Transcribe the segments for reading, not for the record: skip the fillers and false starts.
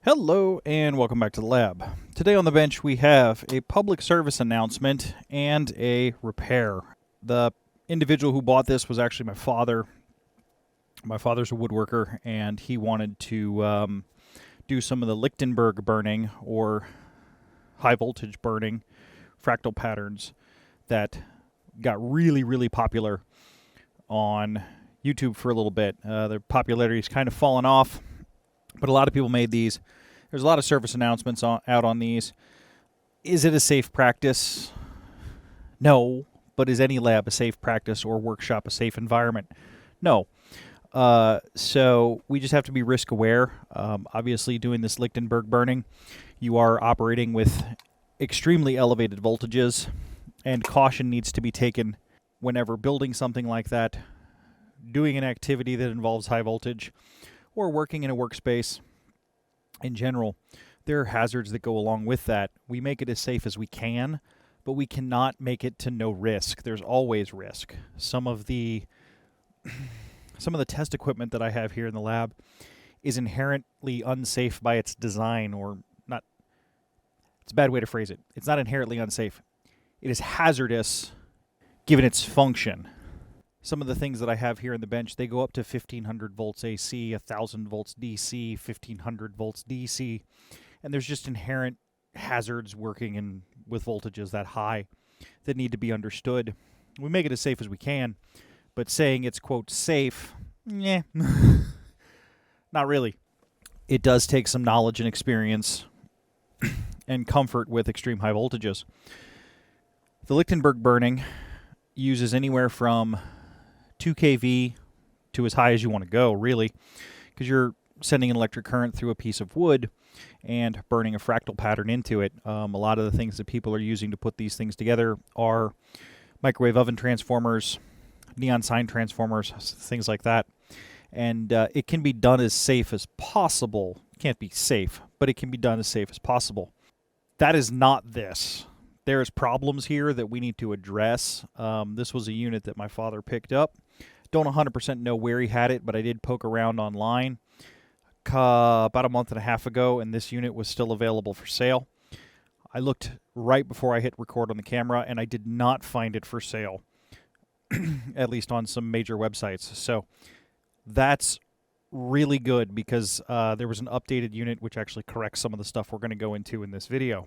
Hello and welcome back to the lab. Today on the bench we have a public service announcement and a repair. The individual who bought this was actually my father. My father's a woodworker and he wanted to do some of the Lichtenberg burning or high voltage burning fractal patterns that got really popular on YouTube for a little bit. Their popularity's kind of fallen off. But a lot of people made these. There's a lot of service announcements out on these. Is it a safe practice? No. But is any lab a safe practice or workshop a safe environment? No. So we just have to be risk aware. Obviously, doing this Lichtenberg burning, you are operating with extremely elevated voltages, and caution needs to be taken whenever building something like that, doing an activity that involves high voltage, or working in a workspace in general. There are hazards that go along with that. We make it as safe as we can, but we cannot make it to no risk. There's always risk. Some of the test equipment that I have here in the lab is inherently unsafe by its design, or not. It's a bad way to phrase it. It's not inherently unsafe. It is hazardous given its function. Some of the things that I have here in the bench, they go up to 1500 volts AC, 1000 volts DC, 1500 volts DC, and there's just inherent hazards working with voltages that high that need to be understood. We make it as safe as we can, but saying it's, quote, safe, not really. It does take some knowledge and experience and comfort with extreme high voltages. The Lichtenberg burning uses anywhere from 2 kV to as high as you want to go, really, because you're sending an electric current through a piece of wood and burning a fractal pattern into it. A lot of the things that people are using to put these things together are microwave oven transformers, neon sign transformers, things like that. And it can be done as safe as possible. It can't be safe, but it can be done as safe as possible. That is not this. There's problems here that we need to address. This was a unit that my father picked up. Don't 100% know where he had it, but I did poke around online about a month and a half ago, and this unit was still available for sale. I looked right before I hit record on the camera, and I did not find it for sale, at least on some major websites. So that's really good because there was an updated unit which actually corrects some of the stuff we're going to go into in this video.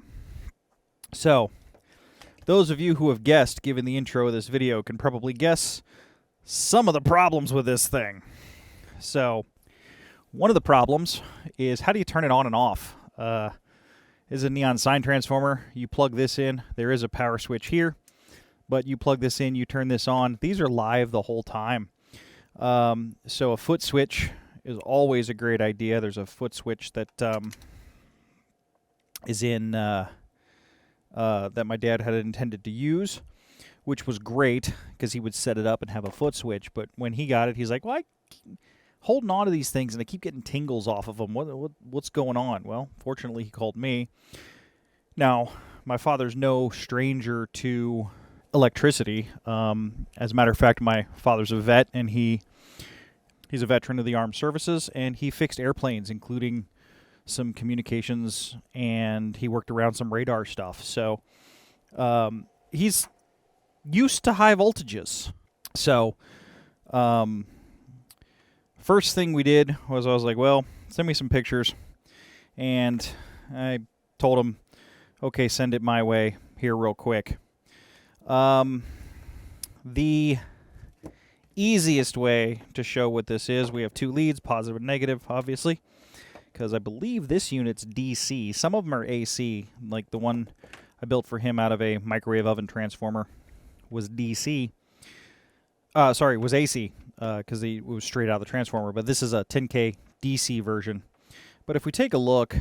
So those of you who have guessed, given the intro of this video, can probably guess some of the problems with this thing. So one of the problems is, how do you turn it on and off? This is a neon sign transformer. You plug this in. There is a power switch here, but you plug this in, you turn this on. These are live the whole time. So a foot switch is always a great idea. There's a foot switch that is in that my dad had intended to use, which was great because he would set it up and have a foot switch. But when he got it, he's like, well, I keep holding on to these things and I keep getting tingles off of them. What's going on? Well, fortunately, he called me. Now, my father's no stranger to electricity. As a matter of fact, my father's a vet, and he's a veteran of the armed services, and he fixed airplanes, including some communications, and he worked around some radar stuff. So he's used to high voltages. So first thing we did was, I was like, well, send me some pictures. And I told him, okay, send it my way here real quick. The easiest way to show what this is, we have two leads, positive and negative, obviously, because I believe this unit's DC. Some of them are AC, like the one I built for him out of a microwave oven transformer was DC. Was AC, because it was straight out of the transformer, but this is a 10K DC version. But if we take a look,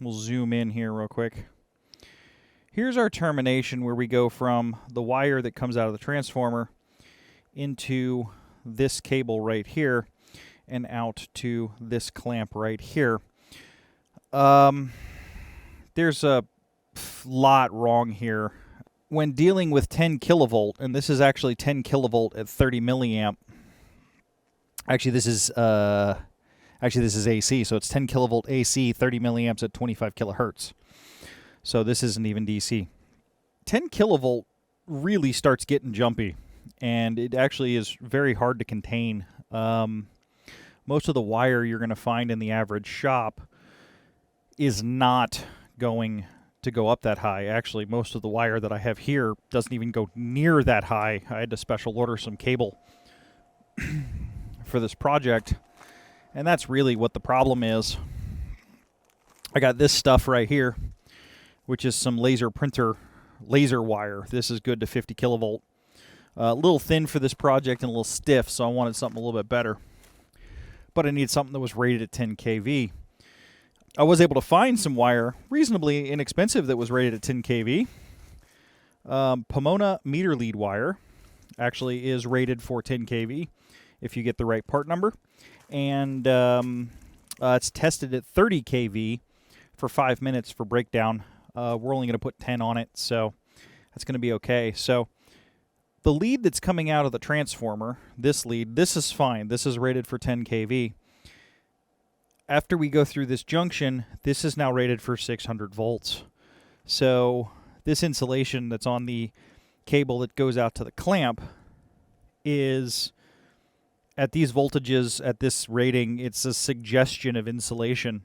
we'll zoom in here real quick. Here's our termination, where we go from the wire that comes out of the transformer into this cable right here and out to this clamp right here. There's a lot wrong here. When dealing with 10 kilovolt, and this is actually 10 kilovolt at 30 milliamp. Actually, this is Actually, this is AC, so it's 10 kilovolt AC, 30 milliamps at 25 kilohertz. So this isn't even DC. 10 kilovolt really starts getting jumpy, and it actually is very hard to contain. Most of the wire you're going to find in the average shop is not going to go up that high. Actually, most of the wire that I have here doesn't even go near that high. I had to special order some cable for this project, and that's really what the problem is. I got this stuff right here, which is some laser printer laser wire. This is good to 50 kilovolt. A little thin for this project and a little stiff, so I wanted something a little bit better. But I needed something that was rated at 10 kV. I was able to find some wire reasonably inexpensive that was rated at 10 kV. Pomona meter lead wire actually is rated for 10 kV if you get the right part number. And it's tested at 30 kV for 5 minutes for breakdown. We're only going to put 10 on it, so that's going to be okay. So the lead that's coming out of the transformer, this lead, this is fine. This is rated for 10 kV. After we go through this junction, this is now rated for 600 volts. So this insulation that's on the cable that goes out to the clamp is, at these voltages, at this rating, it's a suggestion of insulation.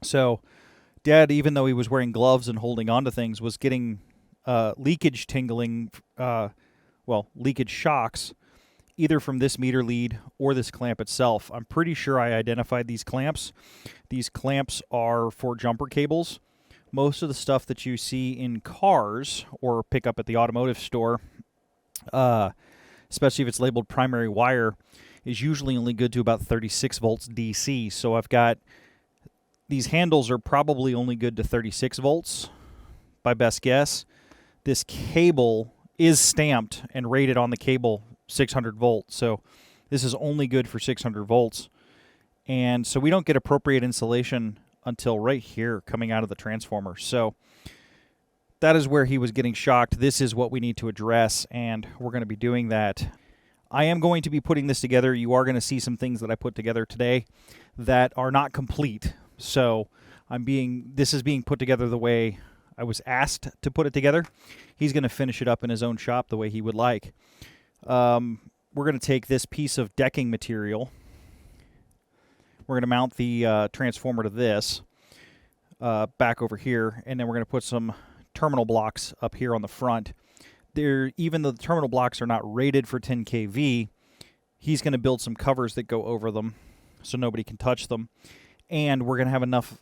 So Dad, even though he was wearing gloves and holding onto things, was getting leakage tingling, leakage shocks, either from this meter lead or this clamp itself. I'm pretty sure I identified these clamps. These clamps are for jumper cables. Most of the stuff that you see in cars or pick up at the automotive store, especially if it's labeled primary wire, is usually only good to about 36 volts DC. So I've got, these handles are probably only good to 36 volts, by best guess. This cable is stamped and rated on the cable 600 volts, so this is only good for 600 volts. And so we don't get appropriate insulation until right here coming out of the transformer. So that is where he was getting shocked. This is what we need to address, and we're going to be doing that. I am going to be putting this together. You are going to see some things that I put together today that are not complete. So this is being put together the way I was asked to put it together. He's going to finish it up in his own shop the way he would like. We're going to take this piece of decking material. We're going to mount the transformer to this back over here, and then we're going to put some terminal blocks up here on the front. Even though the terminal blocks are not rated for 10 kV, he's going to build some covers that go over them so nobody can touch them. And we're going to have enough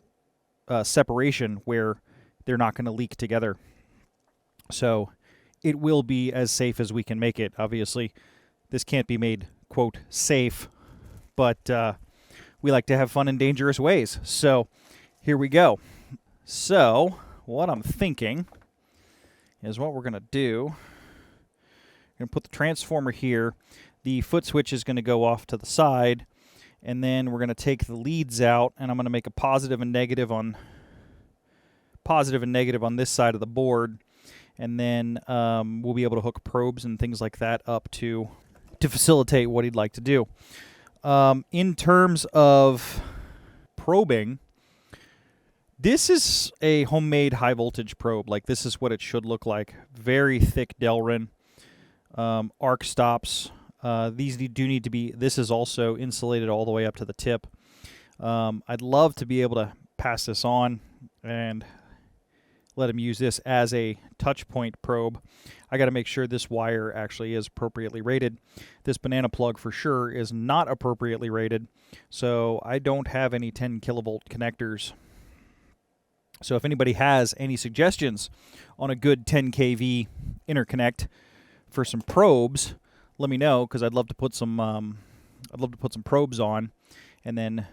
separation where they're not going to leak together. So it will be as safe as we can make it. Obviously, this can't be made, quote, safe, but we like to have fun in dangerous ways. So here we go. So what I'm thinking is what we're going to do. We're going to put the transformer here. The foot switch is going to go off to the side. And then we're going to take the leads out, and I'm going to make a positive and negative on this side of the board. And then we'll be able to hook probes and things like that up to facilitate what he'd like to do. In terms of probing, this is a homemade high voltage probe. Like, this is what it should look like. Very thick Delrin, arc stops. These do need to be, this is also insulated all the way up to the tip. I'd love to be able to pass this on and let him use this as a touch point probe. I got to make sure this wire actually is appropriately rated. This banana plug for sure is not appropriately rated, so I don't have any 10 kilovolt connectors. So if anybody has any suggestions on a good 10 kV interconnect for some probes, let me know, because I'd love to put some probes on, and then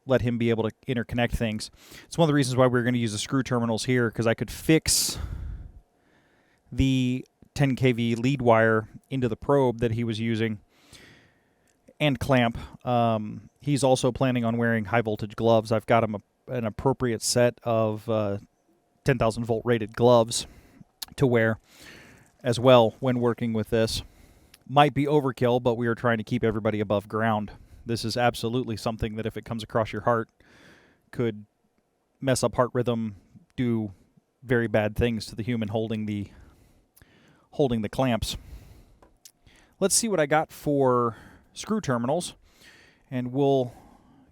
let him be able to interconnect things. It's one of the reasons why we're going to use the screw terminals here, because I could fix the 10 kV lead wire into the probe that he was using and clamp. He's also planning on wearing high voltage gloves. I've got him an appropriate set of 10,000 volt rated gloves to wear as well when working with this. Might be overkill, but we are trying to keep everybody above ground. This is absolutely something that if it comes across your heart could mess up heart rhythm, do very bad things to the human holding the clamps. Let's see what I got for screw terminals, and we'll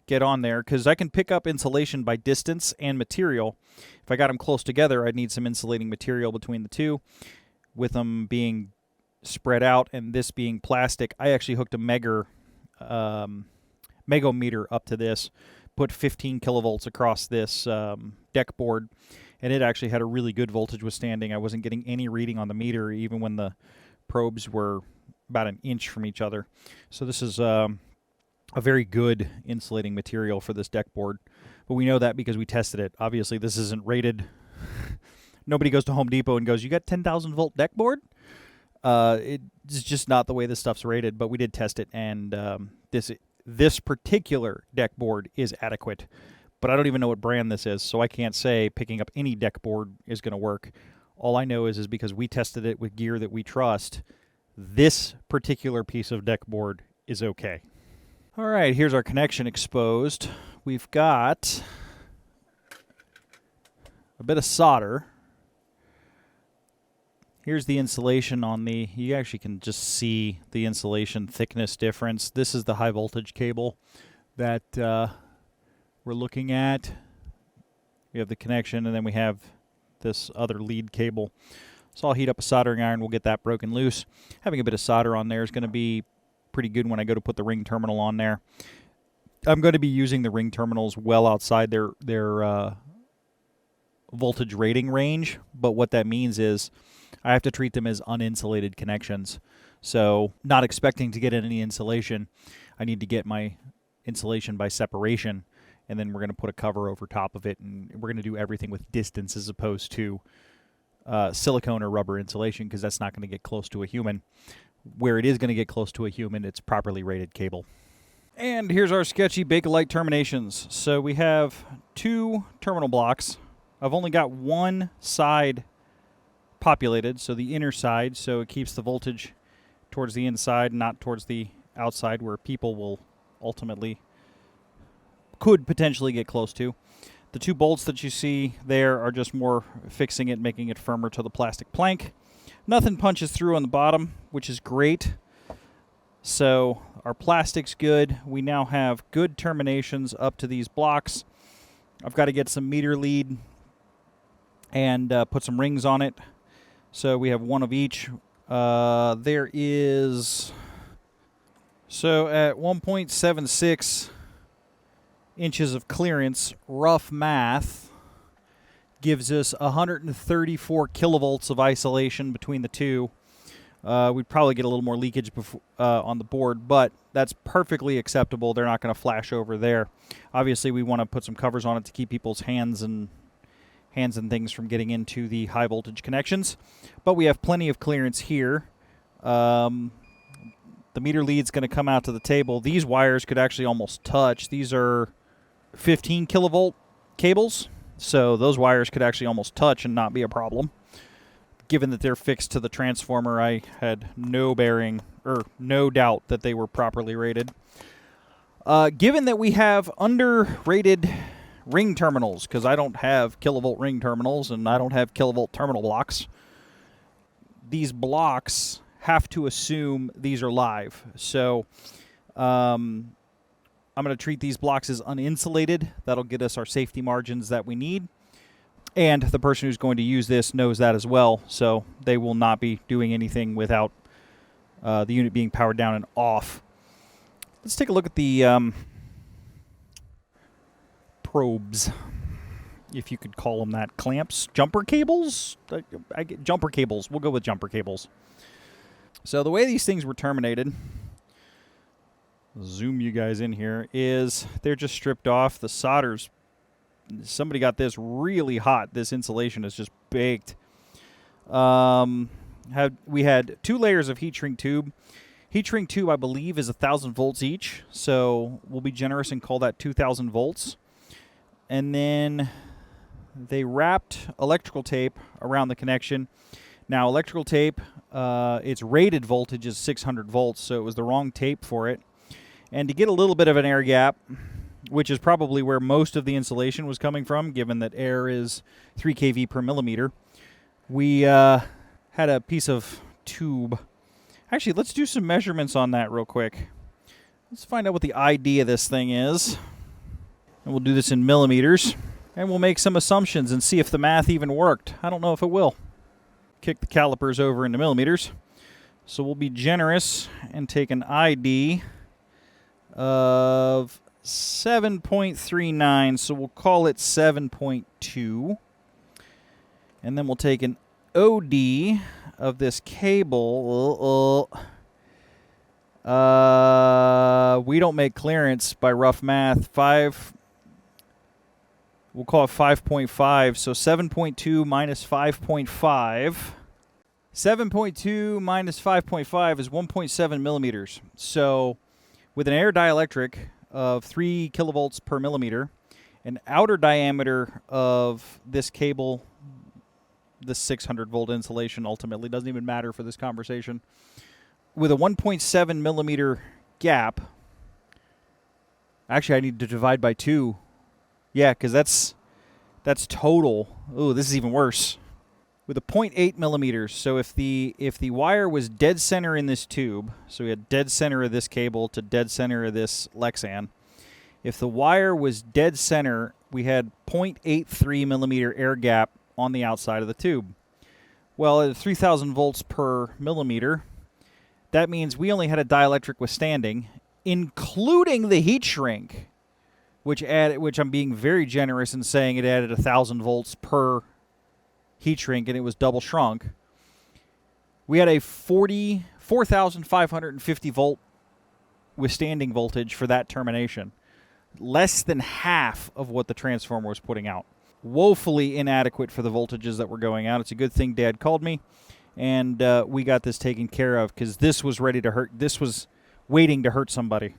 get on there, because I can pick up insulation by distance and material. If I got them close together, I'd need some insulating material between the two. With them being spread out and this being plastic, I actually hooked a megometer up to this, put 15 kilovolts across this deck board, and it actually had a really good voltage withstanding. I wasn't getting any reading on the meter, even when the probes were about an inch from each other. So this is a very good insulating material for this deck board. But we know that because we tested it. Obviously, this isn't rated. Nobody goes to Home Depot and goes, "You got 10,000 volt deck board?" It's just not the way this stuff's rated. But we did test it, and this particular deck board is adequate. But I don't even know what brand this is, so I can't say picking up any deck board is going to work. All I know is because we tested it with gear that we trust, this particular piece of deck board is okay. All right, here's our connection exposed. We've got a bit of solder. Here's the insulation on the, you actually can just see the insulation thickness difference. This is the high voltage cable that we're looking at. We have the connection, and then we have this other lead cable. So I'll heat up a soldering iron. We'll get that broken loose. Having a bit of solder on there is going to be pretty good when I go to put the ring terminal on there. I'm going to be using the ring terminals well outside their voltage rating range, but what that means is I have to treat them as uninsulated connections. So not expecting to get any insulation, I need to get my insulation by separation, and then we're going to put a cover over top of it, and we're going to do everything with distance as opposed to silicone or rubber insulation, because that's not going to get close to a human. Where it is going to get close to a human, it's properly rated cable. And here's our sketchy Bakelite terminations. So we have 2 terminal blocks. I've only got one side populated, so the inner side, so it keeps the voltage towards the inside, not towards the outside, where people will ultimately, could potentially get close to. The 2 bolts that you see there are just more fixing it, making it firmer to the plastic plank. Nothing punches through on the bottom, which is great. So our plastic's good. We now have good terminations up to these blocks. I've got to get some meter lead and put some rings on it. So we have one of each. There is, so at 1.76 inches of clearance, rough math gives us 134 kilovolts of isolation between the two. We'd probably get a little more leakage on the board, but that's perfectly acceptable. They're not going to flash over there. Obviously, we want to put some covers on it to keep people's hands and things from getting into the high voltage connections. But we have plenty of clearance here. The meter lead's going to come out to the table. These wires could actually almost touch. These are 15 kilovolt cables, so those wires could actually almost touch and not be a problem. Given that they're fixed to the transformer, I had no bearing or no doubt that they were properly rated. Given that we have underrated ring terminals, because I don't have kilovolt ring terminals and I don't have kilovolt terminal blocks, these blocks have to assume these are live. So I'm going to treat these blocks as uninsulated. That'll get us our safety margins that we need. And the person who's going to use this knows that as well, so they will not be doing anything without the unit being powered down and off. Let's take a look at the probes, if you could call them that. Clamps? Jumper cables? Jumper cables. We'll go with jumper cables. So the way these things were terminated, zoom you guys in here, is they're just stripped off. The solder's, somebody got this really hot. This insulation is just baked. We had 2 layers of heat shrink tube. Heat shrink tube, I believe, is 1,000 volts each, so we'll be generous and call that 2,000 volts. And then they wrapped electrical tape around the connection. Now, electrical tape, its rated voltage is 600 volts, so it was the wrong tape for it. And to get a little bit of an air gap, which is probably where most of the insulation was coming from, given that air is 3 kV per millimeter, we had a piece of tube. Actually, let's do some measurements on that real quick. Let's find out what the ID of this thing is. And we'll do this in millimeters. And we'll make some assumptions and see if the math even worked. I don't know if it will. Kick the calipers over into millimeters. So we'll be generous and take an ID of 7.39. So we'll call it 7.2. And then we'll take an OD of this cable. We don't make clearance by rough math. We'll call it 5.5. So 7.2 minus 5.5. 7.2 minus 5.5 is 1.7 millimeters. So with an air dielectric of 3 kilovolts per millimeter, an outer diameter of this cable, this 600 volt insulation ultimately doesn't even matter for this conversation, with a 1.7 millimeter gap. Actually, I need to divide by 2. Yeah, because that's total. Ooh, this is even worse. With a 0.8 millimeters. So if the wire was dead center in this tube, so we had dead center of this cable to dead center of this Lexan. If the wire was dead center, we had 0.83 millimeter air gap on the outside of the tube. Well, at 3,000 volts per millimeter, that means we only had a dielectric withstanding, including the heat shrink, which I'm being very generous in saying it added 1,000 volts per heat shrink, and it was double shrunk. We had a 4,550 volt withstanding voltage for that termination. Less than half of what the transformer was putting out. Woefully inadequate for the voltages that were going out. It's a good thing Dad called me, and we got this taken care of, because this was ready to hurt. This was waiting to hurt somebody.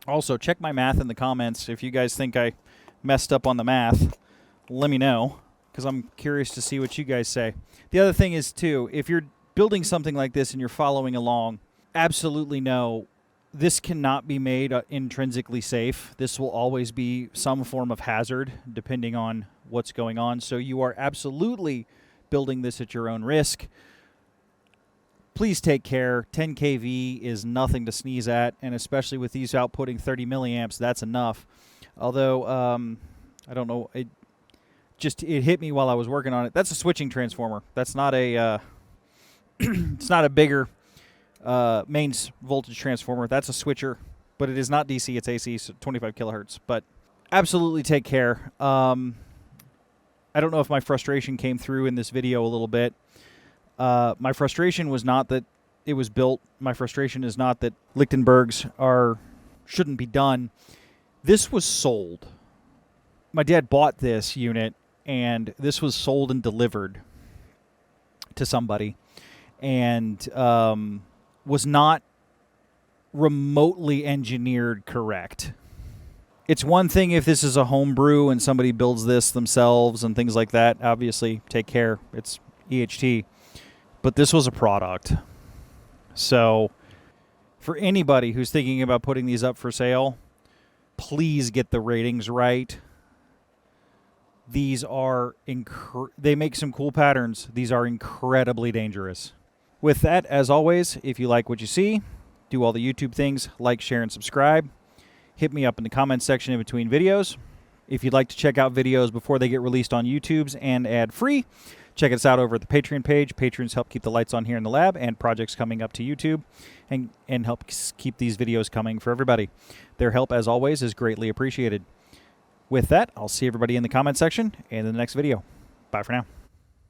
Also, check my math in the comments. If you guys think I messed up on the math, let me know, because I'm curious to see what you guys say. The other thing is, too, if you're building something like this and you're following along, absolutely know this cannot be made intrinsically safe. This will always be some form of hazard, depending on what's going on. So you are absolutely building this at your own risk. Please take care. 10 kV is nothing to sneeze at, and especially with these outputting 30 milliamps, that's enough. Although, I don't know, it hit me while I was working on it. That's a switching transformer. That's not a, it's not a bigger mains voltage transformer. That's a switcher, but it is not DC. It's AC, so 25 kilohertz. But absolutely take care. I don't know if my frustration came through in this video a little bit. My frustration was not that it was built. My frustration is not that Lichtenbergs shouldn't be done. This was sold. My dad bought this unit, and this was sold and delivered to somebody, and was not remotely engineered correct. It's one thing if this is a homebrew and somebody builds this themselves and things like that. Obviously, take care. It's EHT. But this was a product. So for anybody who's thinking about putting these up for sale, please get the ratings right. These are they make some cool patterns. These are incredibly dangerous. With that, as always, if you like what you see, do all the YouTube things, like, share, and subscribe. Hit me up in the comments section in between videos. If you'd like to check out videos before they get released on YouTube's and ad-free, check us out over at the Patreon page. Patrons help keep the lights on here in the lab and projects coming up to YouTube, and help keep these videos coming for everybody. Their help, as always, is greatly appreciated. With that, I'll see everybody in the comment section and in the next video. Bye for now.